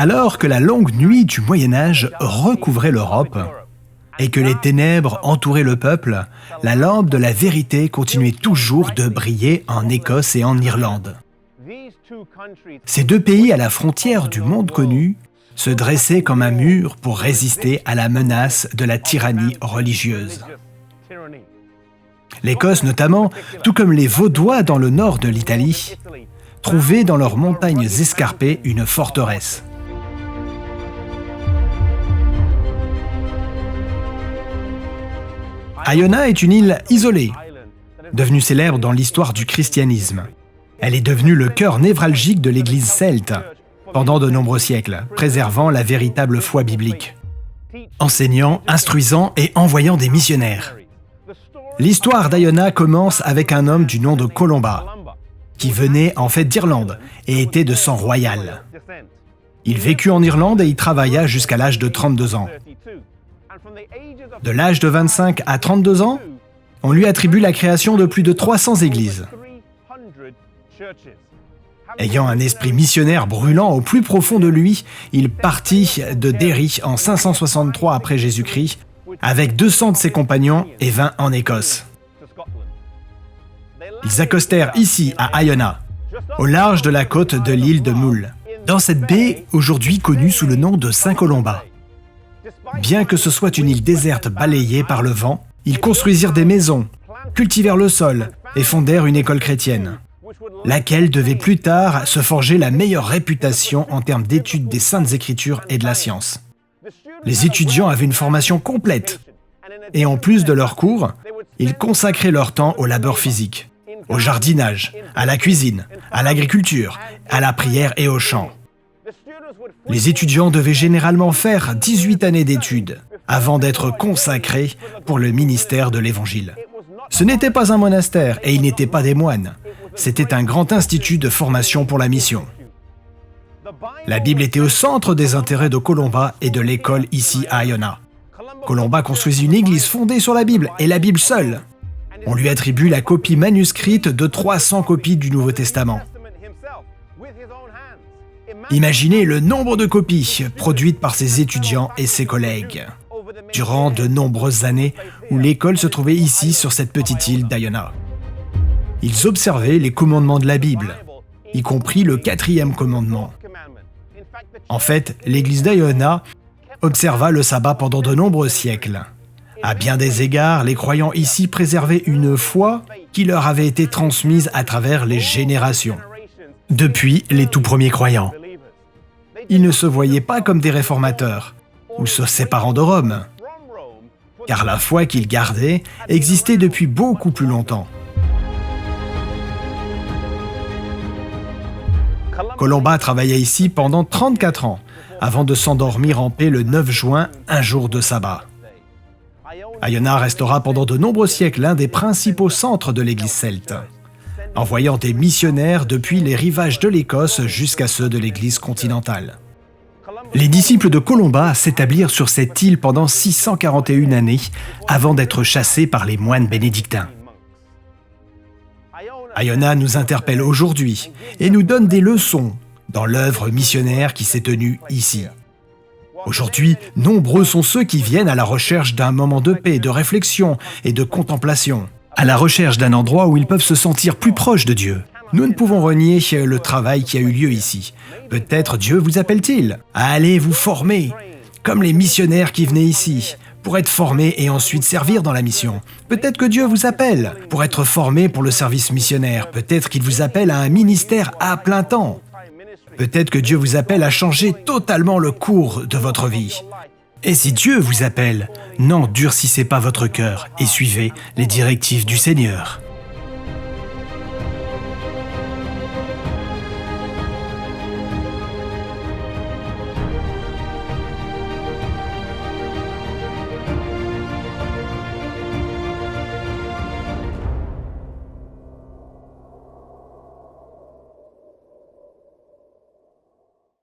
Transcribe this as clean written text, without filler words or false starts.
Alors que la longue nuit du Moyen-Âge recouvrait l'Europe et que les ténèbres entouraient le peuple, la lampe de la vérité continuait toujours de briller en Écosse et en Irlande. Ces deux pays à la frontière du monde connu se dressaient comme un mur pour résister à la menace de la tyrannie religieuse. L'Écosse notamment, tout comme les Vaudois dans le nord de l'Italie, trouvaient dans leurs montagnes escarpées une forteresse. Iona est une île isolée, devenue célèbre dans l'histoire du christianisme. Elle est devenue le cœur névralgique de l'Église celte pendant de nombreux siècles, préservant la véritable foi biblique, enseignant, instruisant et envoyant des missionnaires. L'histoire d'Iona commence avec un homme du nom de Columba, qui venait en fait d'Irlande et était de sang royal. Il vécut en Irlande et y travailla jusqu'à l'âge de 32 ans. De l'âge de 25 à 32 ans, on lui attribue la création de plus de 300 églises. Ayant un esprit missionnaire brûlant au plus profond de lui, il partit de Derry en 563 après Jésus-Christ avec 200 de ses compagnons et vint en Écosse. Ils accostèrent ici à Iona, au large de la côte de l'île de Mull, dans cette baie aujourd'hui connue sous le nom de Saint-Colomba. Bien que ce soit une île déserte balayée par le vent, ils construisirent des maisons, cultivèrent le sol et fondèrent une école chrétienne, laquelle devait plus tard se forger la meilleure réputation en termes d'études des Saintes Écritures et de la science. Les étudiants avaient une formation complète, et en plus de leurs cours, ils consacraient leur temps au labeur physique, au jardinage, à la cuisine, à l'agriculture, à la prière et au chant. Les étudiants devaient généralement faire 18 années d'études avant d'être consacrés pour le ministère de l'Évangile. Ce n'était pas un monastère et ils n'étaient pas des moines. C'était un grand institut de formation pour la mission. La Bible était au centre des intérêts de Columba et de l'école ici à Iona. Columba construisit une église fondée sur la Bible et la Bible seule. On lui attribue la copie manuscrite de 300 copies du Nouveau Testament. Imaginez le nombre de copies produites par ses étudiants et ses collègues durant de nombreuses années où l'école se trouvait ici sur cette petite île d'Iona. Ils observaient les commandements de la Bible, y compris le 4e commandement. En fait, l'église d'Iona observa le sabbat pendant de nombreux siècles. À bien des égards, les croyants ici préservaient une foi qui leur avait été transmise à travers les générations, depuis les tout premiers croyants. Ils ne se voyaient pas comme des réformateurs ou se séparant de Rome, car la foi qu'ils gardaient existait depuis beaucoup plus longtemps. Columba travailla ici pendant 34 ans, avant de s'endormir en paix le 9 juin, un jour de sabbat. Iona restera pendant de nombreux siècles l'un des principaux centres de l'Église celte, envoyant des missionnaires depuis les rivages de l'Écosse jusqu'à ceux de l'Église continentale. Les disciples de Columba s'établirent sur cette île pendant 641 années avant d'être chassés par les moines bénédictins. Iona nous interpelle aujourd'hui et nous donne des leçons dans l'œuvre missionnaire qui s'est tenue ici. Aujourd'hui, nombreux sont ceux qui viennent à la recherche d'un moment de paix, de réflexion et de contemplation, à la recherche d'un endroit où ils peuvent se sentir plus proches de Dieu. Nous ne pouvons renier le travail qui a eu lieu ici. Peut-être Dieu vous appelle-t-il à aller vous former, comme les missionnaires qui venaient ici, pour être formés et ensuite servir dans la mission. Peut-être que Dieu vous appelle pour être formé pour le service missionnaire. Peut-être qu'il vous appelle à un ministère à plein temps. Peut-être que Dieu vous appelle à changer totalement le cours de votre vie. Et si Dieu vous appelle, n'endurcissez pas votre cœur et suivez les directives du Seigneur.